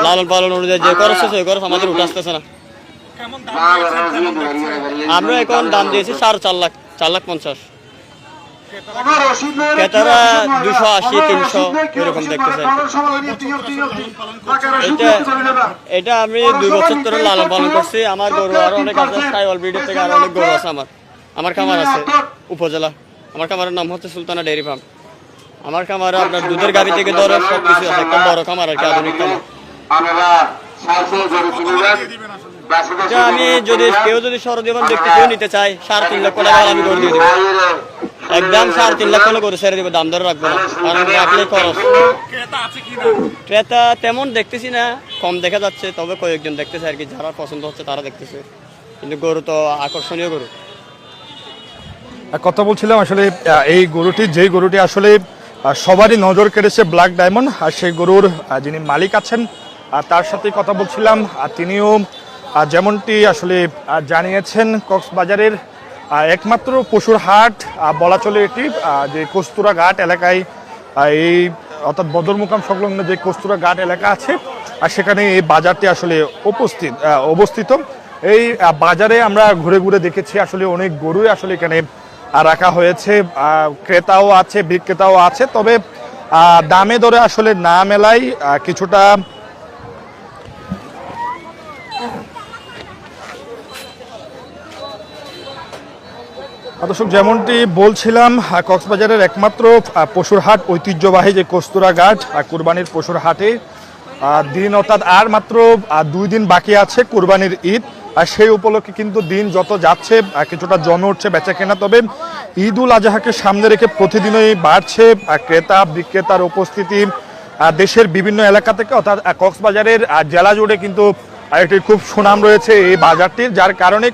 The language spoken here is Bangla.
লালন পালন অনুযায়ী যে খরচ আছে ওই খরচ আমাদের উঠে আসতেছে না। আমরা এখন দাম দিয়েছি 4.5 লাখ, 4,50,000। ক্রেতারা 280, 300 এরকম দেখতেছে। এটা আমি 2 বছর ধরে লালন পালন করছি। আমার গরু আরো অনেক আছে, সাইওয়াল ব্রিডের থেকে আরো অনেক গরু আছে। আমার খামার আছে উপজেলা। আমার খামারের নাম হচ্ছে সুলতানা ডেয়ারি ফার্ম। আমার খামারে আপনার দুধের গাভী থেকে ধরে সবকিছু আছে, একটা বড় খামার আর কি, আধুনিক খামার। আমি কেউ যদি সরজীবন দেখতে কেউ নিতে চাই 3.5 লক্ষ টাকা আমি করে দিয়ে দেবো। একদম 3.5 লাখ হলে করে ছেড়ে দেবো, দাম ধরে রাখবো না, কারণ রাখলে খরচ। ক্রেতা তেমন দেখতেছি না, কম দেখা যাচ্ছে, তবে কয়েকজন দেখতেছে আর কি, যারা পছন্দ হচ্ছে তারা দেখতেছে। কিন্তু গরু তো আকর্ষণীয় গরু। কথা বলছিলাম আসলে এই যেই গরুটি আসলে সবারই নজর কেড়েছে, ব্ল্যাক ডায়মন্ড, আর সেই গরুর যিনি মালিক আছেন তার সাথে কথা বলছিলাম। তিনিও যেমনটি আসলে জানিয়েছেন, কক্সবাজারের একমাত্র পশুর হাট বলা চলে এটি, যে কস্তুরা ঘাট এলাকায়, এই অর্থাৎ বদরমুকাম সংলগ্ন যে কস্তুরা ঘাট এলাকা আছে, আর সেখানে এই বাজারটি আসলে অবস্থিত। এই বাজারে আমরা ঘুরে ঘুরে দেখেছি আসলে অনেক গরুই আসলে এখানে রাখা হয়েছে, ক্রেতাও আছে, বিক্রেতাও আছে, তবে দামে দরে আসলে না মেলাই কিছুটা দর্শক, যেমনটি বলছিলাম, কক্সবাজারের একমাত্র পশুর হাট, ঐতিহ্যবাহী যে কস্তুরা ঘাট কুরবানির পশুর হাটে দিন, অর্থাৎ আর মাত্র 2 দিন বাকি আছে কুরবানির ঈদ। আর সেই উপলক্ষে কিন্তু দিন যত যাচ্ছে কিছুটা জমে উঠছে বেচা কেনা। তবে ঈদ উল আজহাকে সামনে রেখে প্রতিদিনই বাড়ছে ক্রেতা বিক্রেতার উপস্থিতি। দেশের বিভিন্ন এলাকা থেকে, অর্থাৎ কক্সবাজারের জেলা জুড়ে কিন্তু একটি খুব সুনাম রয়েছে এই বাজারটির, যার কারণে